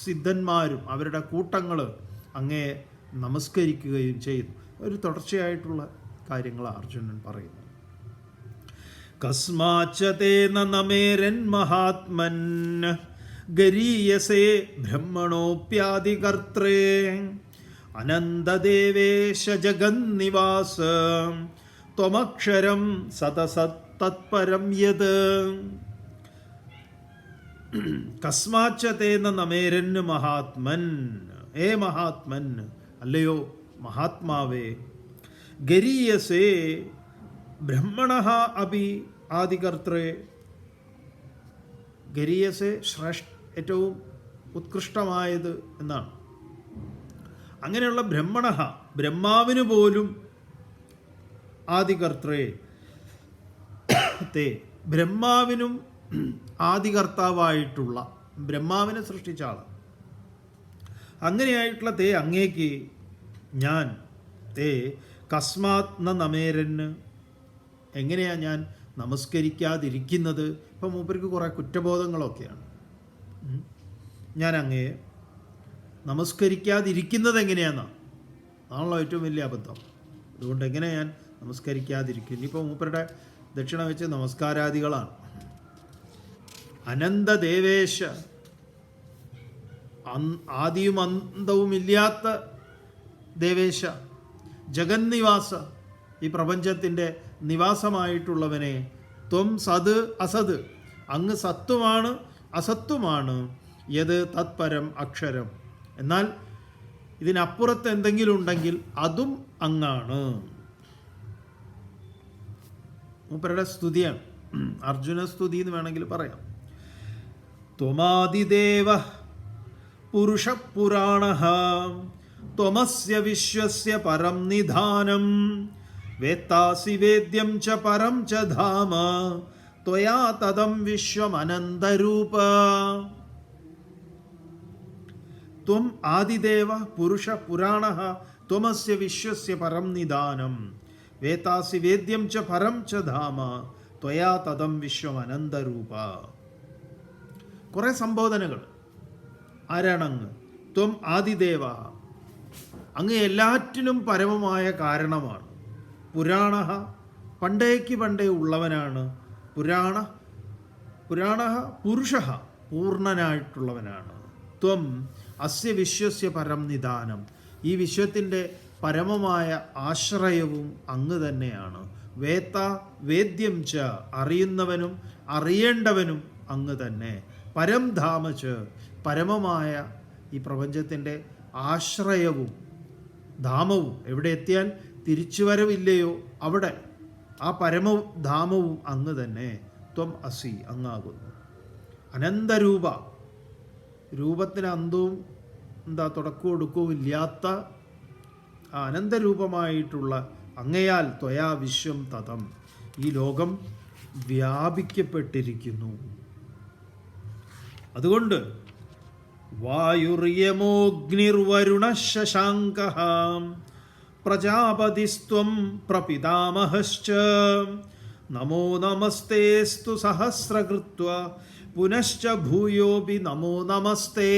A: സിദ്ധന്മാരും അവരുടെ കൂട്ടങ്ങൾ അങ്ങേ നമസ്കരിക്കുകയും ചെയ്യുന്നു. ഒരു തുടർച്ചയായിട്ടുള്ള കാര്യങ്ങളാണ് അർജുനൻ പറയുന്നത്. കസ്മാച്ചതേന നമേരൻ മഹാത്മൻ ഗരീയസേ ബ്രഹ്മണോപ്യാദികർത്രേ അനന്തദേവേശ ജഗന്നിവാസ ത്വമക്ഷരം സതസത്തത്പരം യത്. കസ്മാച്ചതേന നമേരൻ മഹാത്മൻ, ഏ മഹാത്മൻ, അല്ലയോ മഹാത്മാവേ, ഗരീയസേ ബ്രഹ്മണഃ അപി ആദികർത്രേ, ഗരീയസേ ഏറ്റവും ഉത്കൃഷ്ടമായത് എന്നാണ്. അങ്ങനെയുള്ള ബ്രഹ്മണഃ, ബ്രഹ്മാവിന് പോലും ആദികർത്രേ തേ, ബ്രഹ്മാവിനും ആദികർത്താവായിട്ടുള്ള, ബ്രഹ്മാവിനെ സൃഷ്ടിച്ച ആൾ, അങ്ങനെയായിട്ടുള്ള തേ അങ്ങേക്ക് ഞാൻ, തേ കസ്മാത് ന നമേരന്, എങ്ങനെയാണ് ഞാൻ നമസ്കരിക്കാതിരിക്കുന്നത്? ഇപ്പം മൂപ്പർക്ക് കുറേ കുറ്റബോധങ്ങളൊക്കെയാണ്. ഞാൻ അങ്ങയെ നമസ്കരിക്കാതിരിക്കുന്നത് എങ്ങനെയാണെന്നാണ്. അതാണല്ലോ ഏറ്റവും വലിയ അബദ്ധം. അതുകൊണ്ട് എങ്ങനെ ഞാൻ നമസ്കരിക്കാതിരിക്കും? ഇനിയിപ്പോൾ മൂപ്പരുടെ ദക്ഷിണ വെച്ച് നമസ്കാരാദികളാണ്. അനന്തദേവേശ, ആദിയും അന്തവും ഇല്ലാത്ത ദേവേശ, ജഗന്നിവാസ, ഈ പ്രപഞ്ചത്തിൻ്റെ നിവാസമായിട്ടുള്ളവനെ, ത്വം സത് അസത്, അങ്ങ് സത്വമാണ് അസത്വമാണ്, യത് തത്പരം അക്ഷരം, എന്നാൽ ഇതിനപ്പുറത്ത് എന്തെങ്കിലും ഉണ്ടെങ്കിൽ അതും അങ്ങാണ്. മൂപ്പരുടെ സ്തുതിയാണ്, അർജുന സ്തുതി എന്ന് വേണമെങ്കിൽ പറയാം. ത്വമാദിദേവ പുരുഷ പുരാണഃ ത്വമസ്യ വിശ്വസ്യ പരം നിധാനം വേത്താസി വേദ്യം ച പരം ച ധാമ ത്വയാ തദം വിശ്വമനന്തരൂപ. ത്വം ആദിദേവ പുരുഷ പുരാണഃ ത്വമസ്യ വിശ്വസ്യ പരം നിധാനം വേത്താസി വേദ്യം ച പരം ച ധാമ ത്വയാ തദം വിശ്വമനന്തരൂപ. കുറേ സംബോധനകൾ. ആരാണങ്ങ്? ത്വം ആദിദേവ, അങ്ങ് എല്ലാറ്റിനും പരമമായ കാരണമാണ്. പുരാണ, പണ്ടേക്ക് പണ്ടേ ഉള്ളവനാണ്. പുരാണ പുരുഷ, പൂർണ്ണനായിട്ടുള്ളവനാണ്. ത്വം അസ്യ വിശ്വസ്യ പരം നിദാനം, ഈ വിശ്വത്തിൻ്റെ പരമമായ ആശ്രയവും അങ്ങ് തന്നെയാണ്. വേത്ത വേദ്യം ച, അറിയുന്നവനും അറിയേണ്ടവനും അങ്ങ് തന്നെ. പരം ധാമ ച, പരമമായ ഈ പ്രപഞ്ചത്തിൻ്റെ ആശ്രയവും ധാമവും, എവിടെ എത്തിയാൽ തിരിച്ചുവരവില്ലയോ അവിടെ ആ പരമധാമവും അങ്ങ് തന്നെ. ത്വം അസി, അങ്ങാകുന്നു. അനന്തരൂപ, രൂപത്തിന് അന്തവും തുടക്കവും ഒടുക്കവും ഇല്ലാത്ത ആ അനന്തരൂപമായിട്ടുള്ള അങ്ങയാൽ ത്വയാ വിശ്വം തതം, ഈ ലോകം വ്യാപിക്കപ്പെട്ടിരിക്കുന്നു. അതുകൊണ്ട് വായുർയമോഗ്നിർവരുണ ശശാങ്കഃ പ്രജാപതിസ്ത്വം പ്രപിതാമഹശ്ച നമോ നമസ്തേസ്തു സഹസ്രകൃത്വ പുനശ്ച ഭൂയോപി നമോ നമസ്തേ.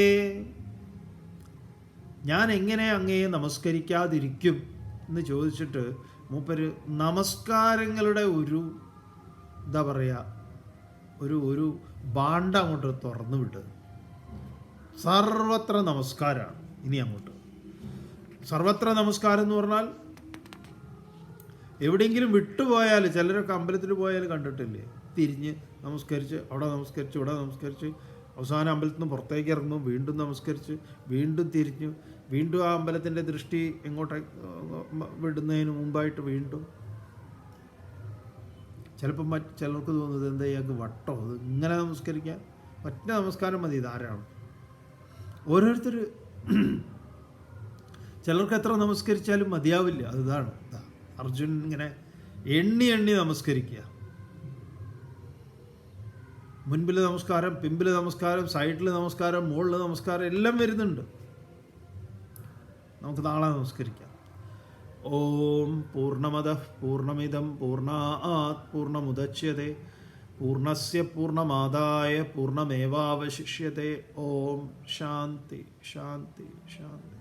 A: ഞാൻ എങ്ങനെ അങ്ങയെ നമസ്കരിക്കാതിരിക്കും എന്ന് ചോദിച്ചിട്ട് മൂപ്പര് നമസ്കാരങ്ങളുടെ ഒരു എന്താ പറയുക, ഒരു ബാണ്ട അങ്ങോട്ട് തുറന്നു വിട്ട് സർവത്ര നമസ്കാരമാണ്. ഇനി അങ്ങോട്ട് സർവത്ര നമസ്കാരം എന്ന് പറഞ്ഞാൽ എവിടെയെങ്കിലും വിട്ടുപോയാൽ, ചിലരൊക്കെ അമ്പലത്തിൽ പോയാൽ കണ്ടിട്ടില്ലേ, തിരിഞ്ഞ് നമസ്കരിച്ച് അവിടെ നമസ്കരിച്ച് ഇവിടെ നമസ്കരിച്ച് അവസാനം അമ്പലത്തിൽ നിന്ന് പുറത്തേക്ക് ഇറങ്ങും, വീണ്ടും നമസ്കരിച്ച് വീണ്ടും തിരിഞ്ഞു, വീണ്ടും ആ അമ്പലത്തിൻ്റെ ദൃഷ്ടി എങ്ങോട്ട് വിടുന്നതിന് മുമ്പായിട്ട് വീണ്ടും. ചിലപ്പം ചിലർക്ക് തോന്നുന്നത് എന്താ ഇയാൾക്ക് വട്ടോ, അത് ഇങ്ങനെ നമസ്കരിക്കാൻ ഒറ്റ നമസ്കാരം മതി, ധാരാളം. ഓരോരുത്തർ ചിലർക്ക് എത്ര നമസ്കരിച്ചാലും മതിയാവില്ല. അതാണ് അർജുൻ ഇങ്ങനെ എണ്ണി എണ്ണി നമസ്കരിക്കുക. മുൻപിൽ നമസ്കാരം, പിമ്പിൽ നമസ്കാരം, സൈഡിൽ നമസ്കാരം, മുകളിൽ നമസ്കാരം എല്ലാം വരുന്നുണ്ട്. നമുക്ക് നാളെ നമസ്കരിക്കാം. ഓം പൂർണ്ണമദഃ പൂർണ്ണമിദം പൂർണ്ണാത് പൂർണ്ണമുദച്യതേ പൂർണ്ണസ്യ പൂർണ്ണമാദായ പൂർണ്ണമേവാവശിഷ്യതേ. ഓം ശാന്തി ശാന്തി ശാന്തി.